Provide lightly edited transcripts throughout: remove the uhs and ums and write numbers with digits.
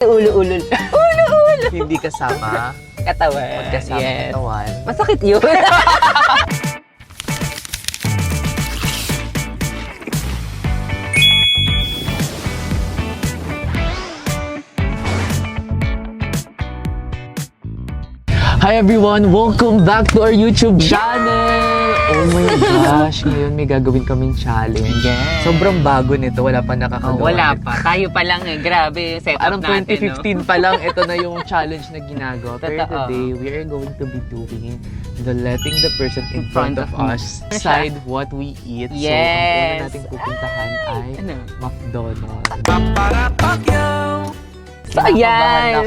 Ulo-ulo. Ulo-ulo. Hindi kasama. Katawan. Magkasama katawan. Masakit yun. Hi everyone! Welcome back to our YouTube channel! Oh my gosh! Ngayon may gagawin kaming challenge. Yes. Sobrang bago nito. Wala pa nakakagawa. Wala nito. pa. Tayo pa lang eh. Grabe. Set up Parang natin. 2015 pa lang, ito na yung challenge na ginagawa. Pero Totoo. today, we are going to be doing the letting the person in front of us Ano siya? decide what we eat. So, ang Yes. una nating pupuntahan ay Ano? McDonald's. So, ayan.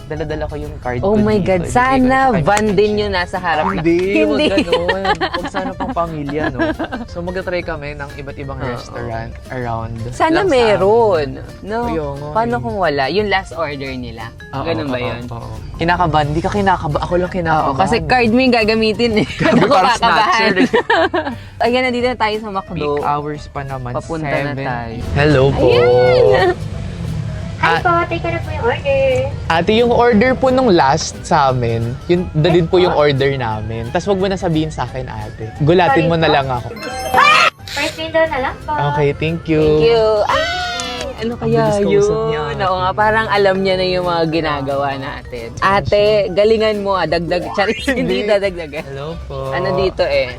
Dala-dala ko yung card Oh ko my dito. God. Ibigay ko Sana sa kanya. van din yun nasa harap na. Hindi, wag ganun. Huwag sana pang pamilya, no? So, mag-try kami ng iba't ibang restaurant around. Sana lang sa meron. No? Ayun nga Paano eh. kung wala? Yung last order nila. Oo, Ganun ba oo, yun? oo. Kinakabahan. Hindi ka kinakabahan. Ako lang kinakabahan. Oo, kasi card mo yung gagamitin eh. Ako parang kakabahan. snatcher. Ayan, nandito na tayo sa Peak McDo. hours pa naman. Papunta na 7. tayo. Hello po. Ayan! Hi po, take ko na po yung order. Ate, yung order po nung last sa amin, yun dalhin po yung order namin. Tapos wag mo na sabihin sa akin, ate. Gulatin mo na lang ako. First window na lang po. Okay, thank you. Thank you. Ay, ano kaya Ang bilis kausap niya, yun? ate. Oo nga, parang alam niya na yung mga ginagawa natin. Ate, galingan mo ah. Dagdag. Charis, hindi Hindi. dadagdagan. Hello po. Ano dito eh?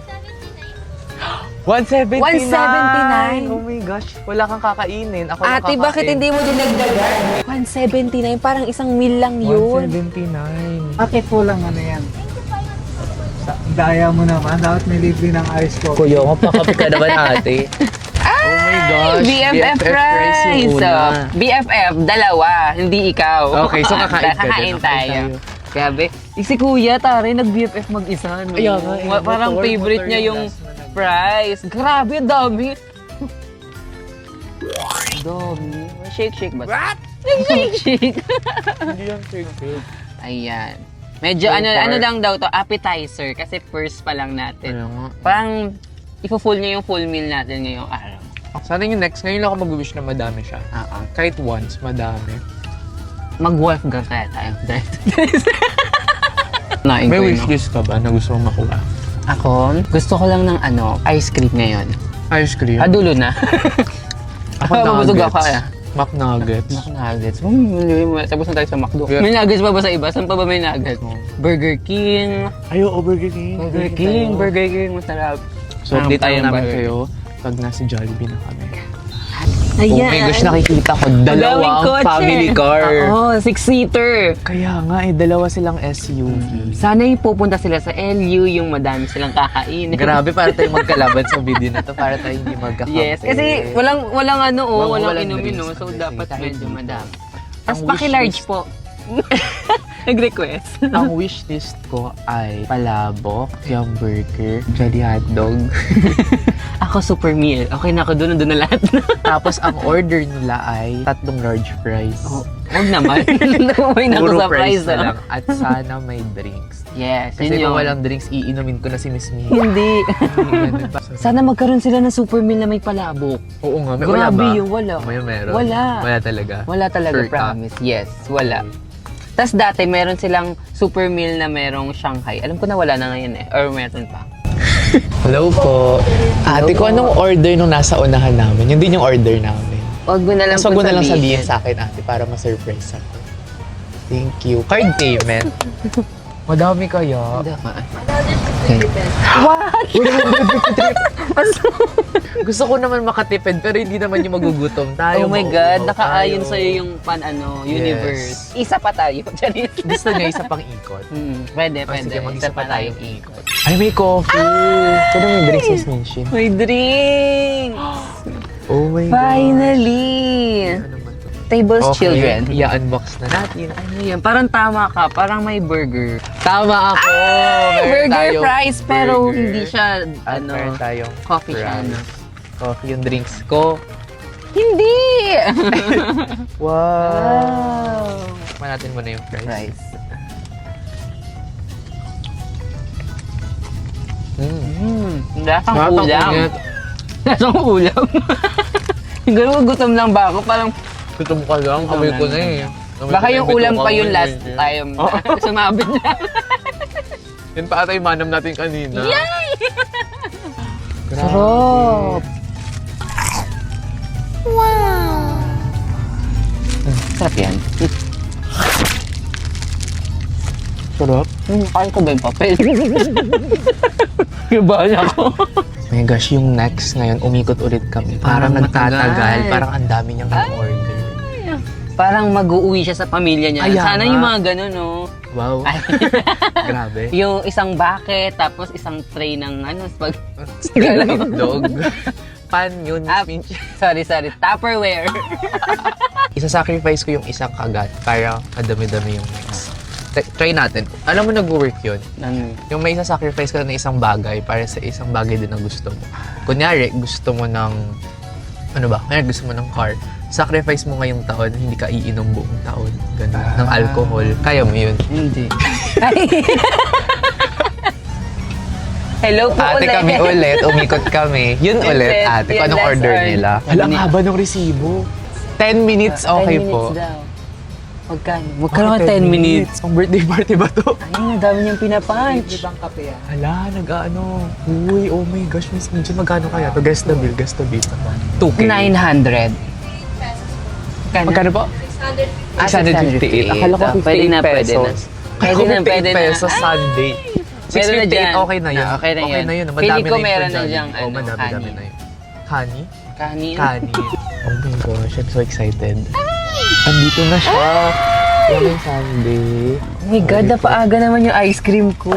179! 179? Oh my gosh, wala kang kakainin. Ako lang Ate, kakain. bakit hindi mo dinagdagan? 179, parang isang meal lang yun. 179. Bakit po lang ano yan? Daya mo naman, dapat may libre ng ice coffee. Kuya, mapakapi ka naman ate. Oh my gosh. BFF rice! yung una. BFF, dalawa, hindi ikaw. Okay, so kakain ka din. Kakain Okay, tayo. tayo. Grabe. Si Kuya, tare, nag-BFF mag-isa. No? Ayaw nga eh. Parang Motor favorite niya yung last na nag- fries. Grabe, ang dami. Dami. Shake ba? What? Shake. Hindi yan shake. Ayan. Medyo So ano far- ano lang daw to, appetizer kasi first pa lang natin. Ano nga. Parang ipo-full niya yung full meal natin ngayong araw. Sana yung next, ngayon lang ako mag-wish na madami siya. Oo. Kahit once, madami. Mag-Wolfgang kaya tayo. Nain May ko yun, wish no? list ka ba na gusto mong makuha? Ako, gusto ko lang ng ice cream ngayon. Ice cream? Dulo na. Ako Mabusog nuggets. ako eh. McNuggets. McNuggets. Tapos na tayo sa McDo. Yeah. May nuggets pa ba sa iba? Saan pa ba may nuggets? Burger King. Ayo, Burger King. Burger King. Masarap. So, update Tayo lang namin Burger kayo pag nasa Jollibee na kami. Ayan. Oh my gosh, nakikita ko Madaming dalawang kotse. family car. Oo, 6-seater. Kaya nga dalawa silang SUV. Sana yung pupunta sila sa LU, yung madami silang kakain. Grabe, para tayo magkalaban sa video na to, para tayo hindi magkakampi. Yes, kasi walang walang Walang inumin, no? drinks So kasi dapat kahit medyo dito. madami. Ang Tapos wish paki-large list- po. Nag-request. Ang wish list ko ay palabok, yung burger, Jolly hotdog. Ako super meal. Okay na ako doon na lahat. Tapos ang order nila ay 3 large fries. Huwag naman. May Puro nako-surprise fries na ah. lang. At sana may drinks. Yes, Kasi yun kung yun. walang drinks, iinumin ko na si Miss Mia. Hindi. Ganun pa. Sana magkaroon sila ng super meal na may palabok. Oo nga, may wala Grabe ba? yun, wala. May meron. Wala. Wala talaga. Wala talaga, Sure ka? promise. Yes, wala. Tapos dati, meron silang super meal na merong Shanghai. Alam ko na wala na ngayon eh. Or meron pa. Hello po. Ate ko, anong order nung nasa unahan namin? Yun din yung order namin. Huwag mo na lang Mas wag mo na lang sabihin. sabihin sa akin, ate, para ma-surprise ako. Thank you. Card payment. Madami kaya. What? Gusto ko naman makatipid, pero hindi naman yung magugutom tayo. Oh my God, mauuhaw nakaayon tayo. sa'yo yung universe. Isa pa tayo. Charis. Gusto niya isa pang ikot. Pwede, Oh, pwede. sige, mag-isa Isa pa pa tayong tayong ikot. Ay, may coffee. Ito na may drinks, Miss Minchin. May drinks! Oh my God. Finally! Ano naman to? Tables Children. I-unbox na natin. Ano yan? Parang tama ka. Parang may burger. Tama ako. Meron Burger tayong fries, pero burger. hindi siya, At meron tayong coffee siya, fries. ano? Coffee yung drinks ko. Hindi! Wow. Tikman natin muna yung fries. Rice. Lasang Sarap ang ulam. init. Lasang ulam. Siguro gutom lang ba ako? Parang Gusto mo ka lang, amoy ko na eh. Amoy Baka ko na yung bituka ulam mo, pa yung eh. last time. Sumabit na. Yan pa ata yung manam natin kanina. Yay! Grabe. Sarap! Sarap yan. Sarap. Kaya ko ba yung papel? Kibahan ako. Oh my gosh, yung next ngayon, umikot ulit kami. Parang Parang nagtatagal. matagal. Parang ang dami niyang order. Parang mag-uuwi siya sa pamilya niya. Ay, Sana ama. yung mga ganun, no? Wow. Ay, Grabe. yung isang bucket, tapos isang tray ng ano, spag... Dog. Pan yun, Ah, Minch. sorry. Tupperware. Isa-sacrifice ko yung isang kagat para kadami-dami yung next. Try natin. Alam mo, nag-work yun. Yung may isa-sacrifice ka na isang bagay para sa isang bagay din na gusto mo. Kunyari, gusto mo ng... Ano ba? Kunyari, gusto mo ng car. Sacrifice mo ngayong taon, hindi ka iinom buong taon. Ganun. Ng alcohol. Kaya mo yun. Hindi. Hello po Ate ulit. kami ulit, umikot kami. Yun Yung ulit, last- ate. Kung yung anong last order order. nila. Hala, ang haba ng resibo. 10 minutes, 10 okay minutes po. daw. Magkano? Magkano ka 10 minutes? Ang birthday party ba to? Ay, ang dami niyang pinapunch. Ibang kape yan. Hala, nag-ano. Uy, oh my gosh, Miss Minji, magkano kaya to? Guess the bill, guess the bill. 2K. 900. Magkano po? 658. Akala ko 58 Pwede na, pwede na. pesos. Pwede na, pwede na. pesos Sunday. Meron na 658, dyan. okay na yun. Ah, okay na yun. Okay na yun. Feeling Madami ko na yung meron na Jollibee. dyang, Oo, ano, madami-dami honey. na yun. Honey? Kanin. Honey. Oh my gosh, I'm so excited. Andito na siya. Yan yung Sunday. Oh my God, napaaga naman yung ice cream ko.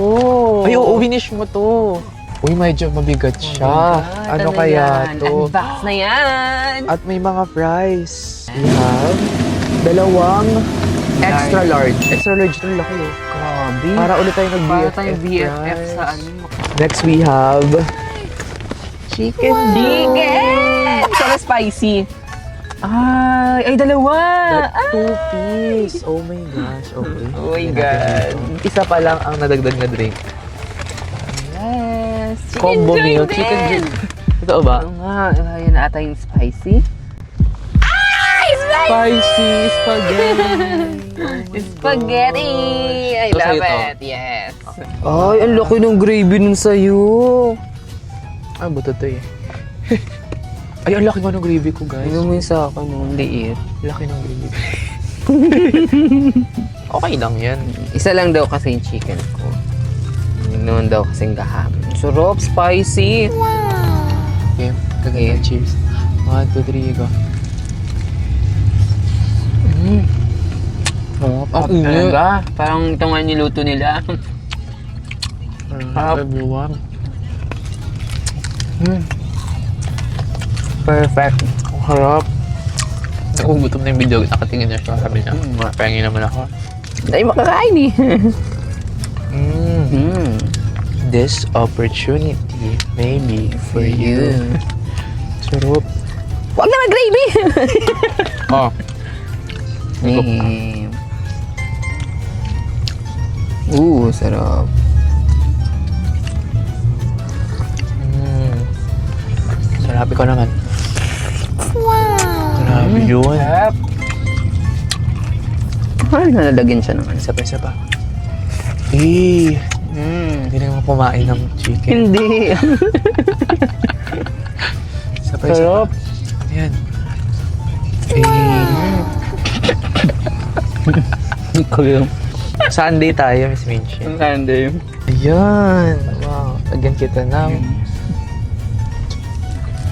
Ay, oo, finish mo to. Uy, medyo mabigat siya. Ano kaya yan? to? Unbox na yan. At may mga fries. We have dalawang extra large. Extra large ito, laki eh. Grabe. Para ulit tayo Para nag-BFF tayong BFF fries. sa ano. Next we have chicken Chicken! Pero spicy. Ay, dalawa! That 2-piece. Oh my gosh, okay. Oh my Tingnan God. natin dito. Isa pa lang ang nadagdag na drink. Yes! Combo meal, din. chicken drink. Totoo ba? Oo nga, yun na ata yung spicy. Spicy spaghetti. Spaghetti! I So, love sa'yo to? it, yes. Ay, ang laki ng gravy nun sa'yo. Ah, buto to eh. Ay, ang laki nga ng gravy ko, guys. Ano mo yung sa akin, no? Liit. Laki ng gravy. Okay lang yan. Isa lang daw kasi yung chicken ko. Yun naman daw kasing gaham. Sarap, spicy. Okay, kagaya. Cheers. 1, 2, 3, go. Ang init. Parang ito nga niluto nila. Sarap. Everyone. Perfect. Ang harap. Nagugutom na yung video. Nakatingin na siya. Sabi niya, pahingi naman ako. Ay, makakain eh. This opportunity may be for you. Sarap. Huwag naman gravy! Oh. Sarap. Sarap ikaw naman. Grabe yun. Sarap. Ay, nalagyan siya naman. Isa pa. Eh, hindi na naman kumain ng chicken. Hindi. Isa pa. Sarap. Ayan. Ikaw yung Sunday tayo, Miss Minchi. Sunday. Ayan. Wow. Lagyan kita ng...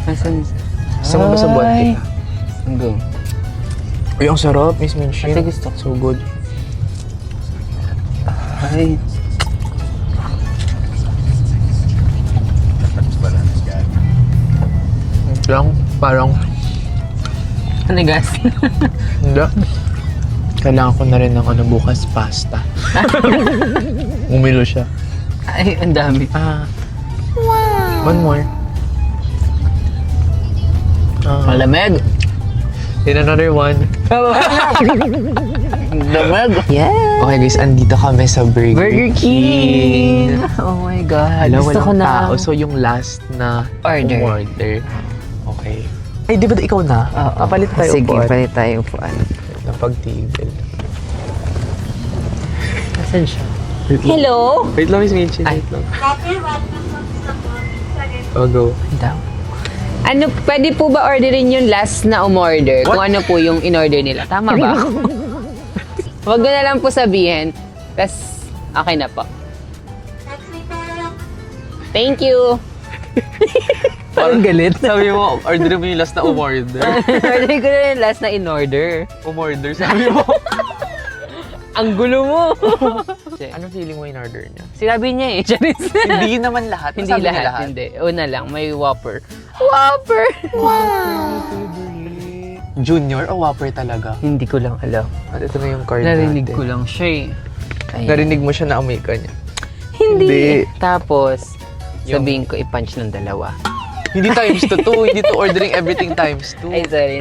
Asan? Gusto mo ba sa buwan kita? Go. Uy, ang sarap, Miss Minchi. Kasi gusto ko. So good. Ay. Lang, parang... Panigas. Hindi. Kailangan ko na rin ng ano bukas, pasta. Umilo siya. Ay, ang dami. One more. Malamig. Then another one. Lamig. Yeah. Okay guys, andito kami sa Burger King. Oh my God. Alam, Gusto ko walang na. tao. So yung last na Order. order. Okay. Ay, di ba ikaw na? Papalit tayo Sige, upuan. palit tayo upuan. Napagtigil. Asan siya? Hello? Wait lang, Miss Mitchie. Ay. Wait lang. Dati, welcome po sa morning. Oh, go. Daw. Ano, pwede po ba orderin yung last na umorder? Kung ano po yung in-order nila. Tama ba? Huwag ko na lang po sabihin. Tapos, okay na po. Next week na lang. Thank you. Parang galit. Sabi mo, order mo yung last na umorder. Order ko na yung last na in-order. Umorder, sabi mo. Ang gulo mo. Anong feeling mo in order niya? Sinabi niya eh. Charis. Hindi naman lahat. Hindi Nasabi niya lahat. Hindi. Una lang, may Whopper. Whopper! Junior o Whopper talaga? Hindi ko lang alam. At ito na yung card Narinig natin. ko lang siya eh. Ayan. Narinig mo siya na amoy ka niya. Hindi. Tapos, Yung- sabihin ko i-punch ng dalawa. Hindi times 2 to. Hindi to ordering everything times 2. Ay, sorry.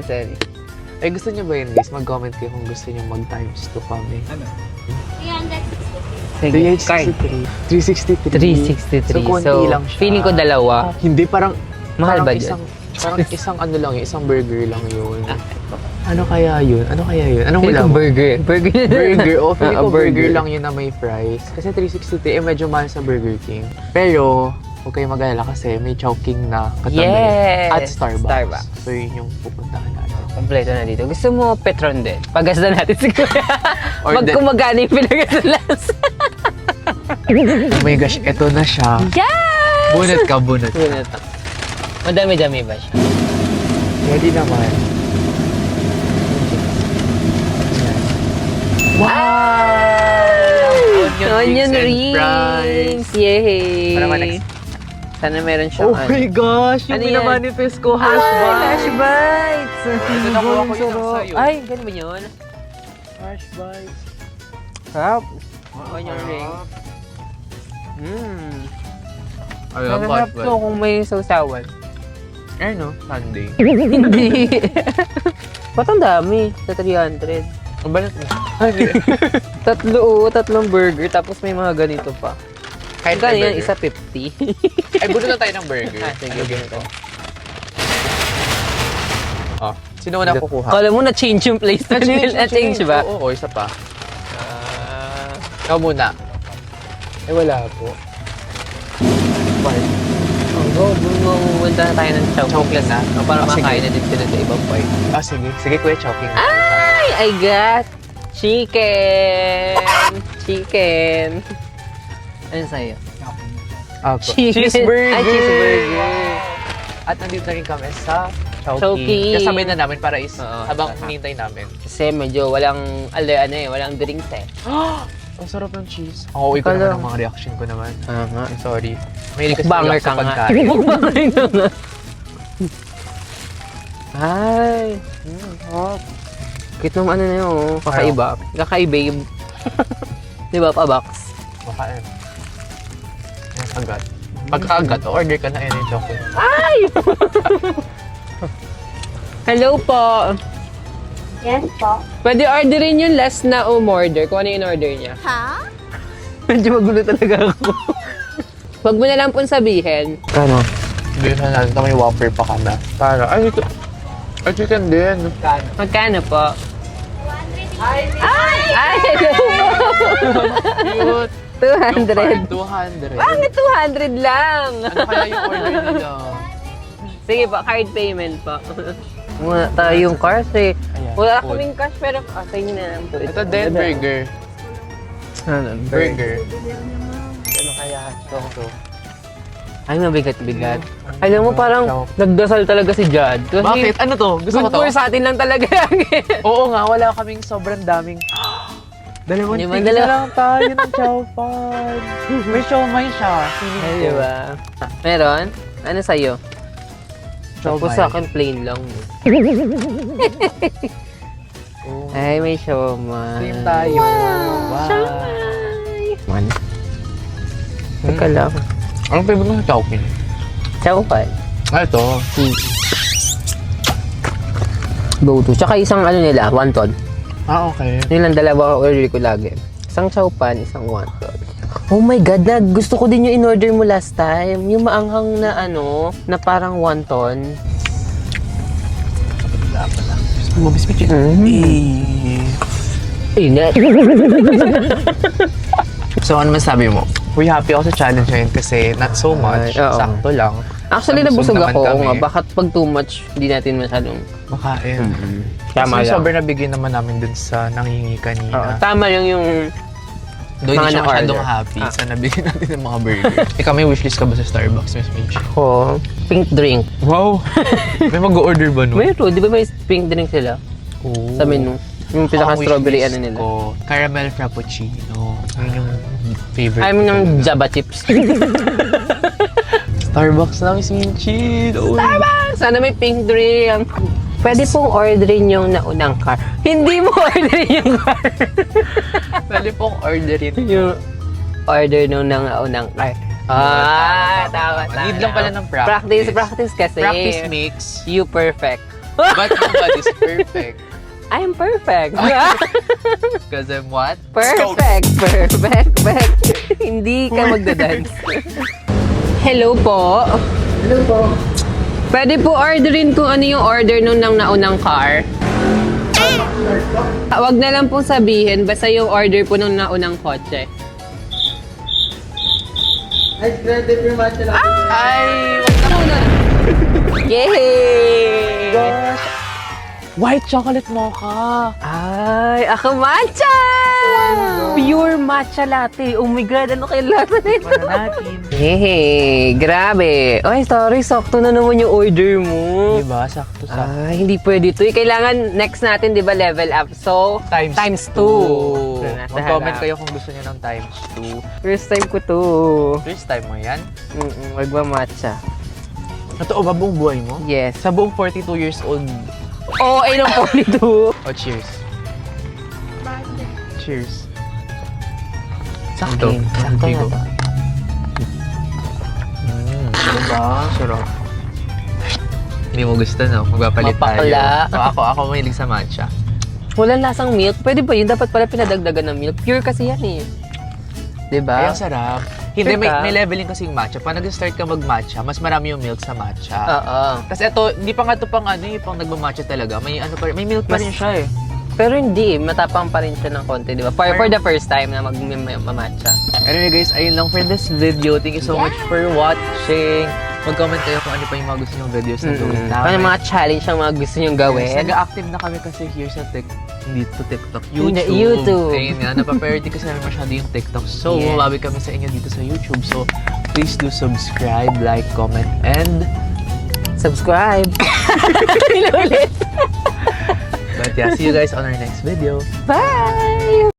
Ay, gusto niyo ba yun, guys? Mag-comment kayo kung gusto niyo mag-times 2 kami. 360. Sige, card. 363. 363. So, konti lang siya. feeling ko dalawa. Hindi, parang... Mahal parang ba dyan? Parang isang ano lang yun. Isang burger lang yun. Ano kaya yun? Anong Feeling wala ko mo? burger. Burger. Burger. Oh, feeling Ah, ko burger lang yun na may fries. Kasi 363 medyo mahal sa Burger King. Pero, huwag kayong mag-alala kasi may Chowking na katabi. Yes! At Starbucks. Starbucks. So, yun yung pupuntahan natin. Kompleto na dito. Gusto mo Petron din? Pagasta natin siguro. Or Pag kumagana yung pinagasalas. Oh my gosh, eto na siya. Yes! Bunot ka, bunot. Yun na to. Madami-dami ba siya? Ready naman. Wow! Onion and rings! fries. Yay! Para ma-next. Sana meron siyang Oh my gosh! Yung Ano yan? minamanifest ko, hash Ay, bites. hash bites! Ito nakuha ko yun ang sayo. Ay, ganun ba yun? Hash bites. Sarap. Onion rings. Ayun, Masarap to kung may sausawan. Ano? Sunday. Hindi. Ba't ang dami? Sa 300. Ang balat mo. Hindi. Tatlong burger, tapos may mga ganito pa. Kahit Kaya yan, burger. isa 50. Ay, bunot na tayo ng burger. Sige, Ano ganito. Oh, sino na kukuha? Kala mo na-change yung place na na-change ba? Oo, isa pa. Ikaw muna. Eh, wala po. Pumunta na tayo ng Chowking na. para Ah, sige. makain na din sila sa ibang part. Ah, sige. Sige, Kuya Chowking. Ay, I got chicken! Chicken! Ano sa'yo? Apo. Chicken. Cheeseburger! Ay, cheeseburger. At nandito na rin kami sa Chowking. Chowking. Kasabay na namin para Oo, habang sarap. hinihintay namin. Kasi medyo walang, walang drinks eh. Ang sarap ng cheese. Oo, ikaw Kala- naman ang mga reaction ko naman. nga. I'm sorry. May kasi Mukbanger react sa ka nga. pagkain. Mukbanger ka nga. Ay. Hot. Cute nung ano na yun, oh. Kakaiba. Kakaibabe. Di ba, pa-box? Makain. Yung kagat. Pagkagat, order ka na yun yung chocolate. Hello po. Yes po. Pwede orderin yung last na umorder. Kung ano yung order niya. Ha? Medyo magulo talaga ako. Huwag mo na lang pong sabihin. Kano? Hindi na natin ito may Whopper pa kami. Para, ay, ito. Ay, chicken din. Magkano po? 200. Ay, hello po. Cute. 200. 200. Bakit 200 lang? Ano kaya yung order nila? Sige po, card payment po. Wala tayong cash eh. Ayan, Wala food. kaming cash pero sa inyo na lang po. Ito din, burger. Ano? Burger. Ano kaya ito? Ay, mabigat-bigat. Alam mo, parang nagdasal talaga si Jad. Kasi Bakit? Ano to? Gusto mo good to? for sa atin lang talaga yan. Oo nga, wala kaming sobrang daming... Dalawang Hindi man tigil na dalawa. lang tayo ng chow pan. May siomay siya. Feeling Ay, ko. di ba? Meron? Ano sa'yo? Tapos Siomay. sa akin, plain lang. Oo. Ay, may siomay. Same tayo. Wow. Man. Teka lang. Anong favorite mo sa Chowking? Chowpan. Ah, ito. Go to. Tsaka isang ano nila, wonton. Ah, okay. Yun lang dalawa order ko lagi. Isang chowpan, isang wonton. Oh my God, gusto ko din yung in-order mo last time. Yung maanghang na ano, na parang wonton. Miss Mitch. Init. So, ano masabi mo? We're happy ako sa challenge ngayon kasi not so much. Ay, oo. Sakto lang. Actually, Nabusog nabusog naman ako. kami. Nga, bakit pag too much, hindi natin masyadong... Makain. Tama Kasi lang. sobrang nabigyan naman namin dun sa nangingi Oo, kanina. tama lang yung... Doon hindi mga siya masyadong na-order. happy sa nabigyan natin ng mga burger. Ikaw may wishlist ka ba sa Starbucks, Miss Mitch? Ko, pink drink. Wow! May mag-order ba nun? Mayroon, di ba may pink drink sila Oo. sa menu? Yung Ang pinaka-strawberry wishlist ano nila. ko, caramel frappuccino. Yun yung favorite I ko mean, yung talaga. Java chips. Starbucks na, Miss Minchie. Sana may pink drink. Pwede pong orderin yung naunang car. Hindi mo orderin yung car. Pwede pong orderin. yung order nung naunang car. Tama. Need lang pala ng practice. Practice kasi. Practice makes, You perfect. but nobody's perfect. I'm perfect. Because I'm what? Perfect. Hindi ka magdadance. Hello po. Hello po. Pwede po orderin kung ano yung order nung naunang car. Wag na lang po sabihin, basta yung order po nung naunang kotse. Ay, credit yung matcha lang. Ay, wag na muna. Yay! White chocolate mocha. Ay, ako matcha! Pure matcha latte. Oh my God, ano kaya latte na ito? Para natin. Hey, grabe. Ay, sorry, sakto na naman yung order mo. Diba? Sakto sa Ay, hindi pwede ito. Kailangan next natin, di ba, level up. So, times 2. Mag-comment kayo kung gusto niyo ng times 2. First time ko to. First time mo yan? Magmamatcha. Totoo ba buong buhay mo? Yes. Sa buong 42 years old. Oh, ay nang 42. Oh, cheers. Cheers. Sakto. Sakto Bigo. nga. Diba? Sarap. Hindi mo gusto, no? Magpapalit Mapakla. tayo. So, ako mahilig sa matcha. Walang lasang milk. Pwede ba yun? Dapat pala pinadagdagan ng milk. Pure kasi yan eh. Diba? Ay, ang sarap. Hindi, Sure ka? may leveling kasi yung matcha. Pag nag-start ka mag-matcha, mas marami yung milk sa matcha. Oo. Tapos ito, hindi pa nga ito pang ano, yung pang nagmamatcha talaga. May ano pa, may milk pa rin siya eh. Pero hindi eh. Matapang pa rin siya ng konti, di ba? For the first time na mag-matcha. Anyway guys, ayun lang for this video. Thank you so much for watching. Mag-comment kayo kung ano pa yung mga gusto nyong videos na gawin namin. Ano mga challenge ang mga gusto nyong gawin? Yes, nag-active na kami kasi here sa TikTok. Hindi, YouTube. YouTube. Ayun nga, napapariority kasi namin masyado yung TikTok. So, Yes. bumabawi kami sa inyo dito sa YouTube. So, please do subscribe, like, comment, and... Subscribe! Inulit! But yeah, see you guys on our next video. Bye!